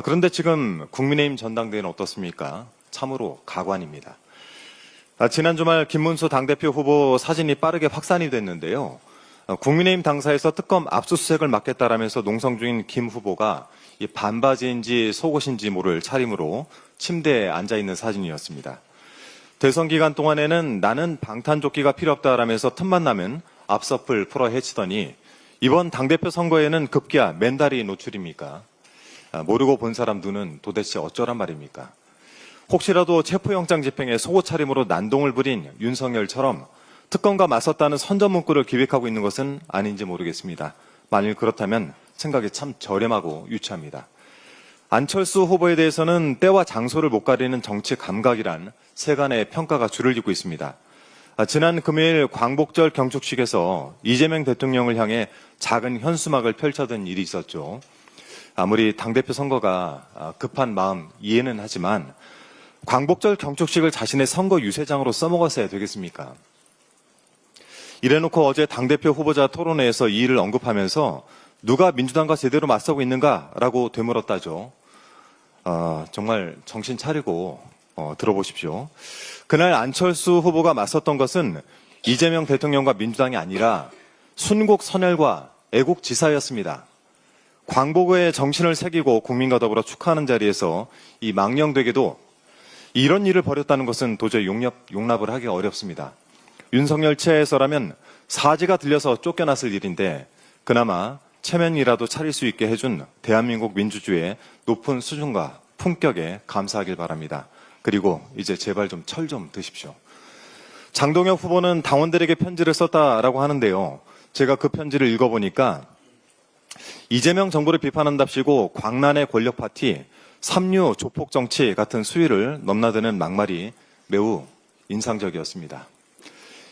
그런데 지금 국민의힘 전당대회는 어떻습니까? 참으로 가관입니다. 지난 주말 김문수 당대표 후보 사진이 빠르게 확산이 됐는데요. 국민의힘 당사에서 특검 압수수색을 맡겠다라면서 농성 중인 김 후보가 이 반바지인지 속옷인지 모를 차림으로 침대에 앉아있는 사진이었습니다. 대선 기간 동안에는 나는 방탄조끼가 필요 없다라면서 틈만 나면 앞서풀 풀어 헤치더니 이번 당대표 선거에는 급기야 맨다리 노출입니까? 모르고 본 사람 눈은 도대체 어쩌란 말입니까? 혹시라도 체포영장 집행에 속옷 차림으로 난동을 부린 윤석열처럼 특검과 맞섰다는 선전문구를 기획하고 있는 것은 아닌지 모르겠습니다. 만일 그렇다면 생각이 참 저렴하고 유치합니다. 안철수 후보에 대해서는 때와 장소를 못 가리는 정치 감각이란 세간의 평가가 줄을 잇고 있습니다. 지난 금요일 광복절 경축식에서 이재명 대통령을 향해 작은 현수막을 펼쳐든 일이 있었죠. 아무리 당대표 선거가 급한 마음 이해는 하지만 광복절 경축식을 자신의 선거 유세장으로 써먹었어야 되겠습니까? 이래놓고 어제 당대표 후보자 토론회에서 이 일을 언급하면서 누가 민주당과 제대로 맞서고 있는가라고 되물었다죠. 정말 정신 차리고 들어보십시오. 그날 안철수 후보가 맞섰던 것은 이재명 대통령과 민주당이 아니라 순국 선열과 애국지사였습니다. 광복의 정신을 새기고 국민과 더불어 축하하는 자리에서 이 망령되게도 이런 일을 벌였다는 것은 도저히 용납을 하기 어렵습니다. 윤석열 체에서라면 사지가 들려서 쫓겨났을 일인데 그나마 체면이라도 차릴 수 있게 해준 대한민국 민주주의의 높은 수준과 품격에 감사하길 바랍니다. 그리고 이제 제발 좀 철 좀 드십시오. 장동혁 후보는 당원들에게 편지를 썼다라고 하는데요. 제가 그 편지를 읽어보니까 이재명 정부를 비판한답시고 광란의 권력 파티, 삼류 조폭 정치 같은 수위를 넘나드는 막말이 매우 인상적이었습니다.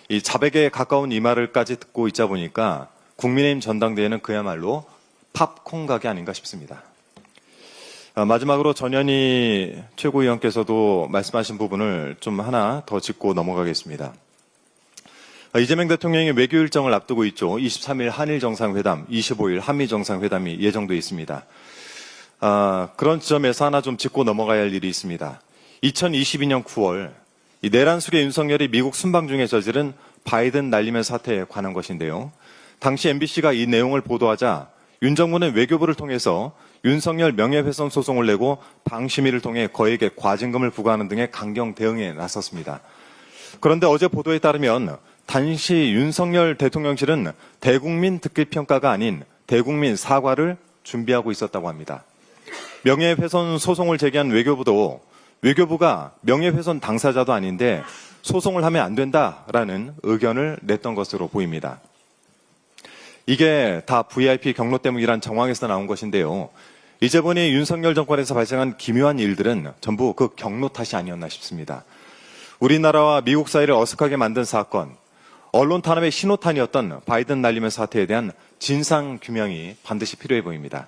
이 자백에 가까운 이 말을까지 듣고 있자 보니까 국민의힘 전당대회는 그야말로 팝콘 가게 아닌가 싶습니다. 마지막으로 전현희 최고위원께서도 말씀하신 부분을 좀 하나 더 짚고 넘어가겠습니다. 이재명 대통령이 외교 일정을 앞두고 있죠. 23일 한일 정상회담, 25일 한미 정상회담이 예정돼 있습니다. 그런 지점에서 하나 좀 짚고 넘어가야 할 일이 있습니다. 2022년 9월 이 내란 속의 윤석열이 미국 순방 중에 저지른 바이든 날리면 사태에 관한 것인데요. 당시 MBC가 이 내용을 보도하자 윤 정부는 외교부를 통해서 윤석열 명예훼손 소송을 내고 방심위를 통해 거액의 과징금을 부과하는 등의 강경 대응에 나섰습니다. 그런데 어제 보도에 따르면 당시 윤석열 대통령실은 대국민 듣기평가가 아닌 대국민 사과를 준비하고 있었다고 합니다. 명예훼손 소송을 제기한 외교부도 외교부가 명예훼손 당사자도 아닌데 소송을 하면 안 된다라는 의견을 냈던 것으로 보입니다. 이게 다 VIP 경로 때문이란 정황에서 나온 것인데요. 이제 보니 윤석열 정권에서 발생한 기묘한 일들은 전부 그 경로 탓이 아니었나 싶습니다. 우리나라와 미국 사이를 어색하게 만든 사건, 언론 탄압의 신호탄이었던 바이든 날리면 사태에 대한 진상 규명이 반드시 필요해 보입니다.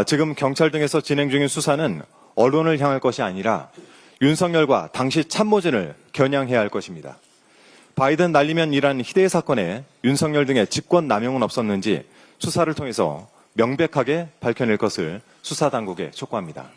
지금 경찰 등에서 진행 중인 수사는 언론을 향할 것이 아니라 윤석열과 당시 참모진을 겨냥해야 할 것입니다. 바이든 날리면 이란 희대의 사건에 윤석열 등의 직권 남용은 없었는지 수사를 통해서 명백하게 밝혀낼 것을 수사당국에 촉구합니다.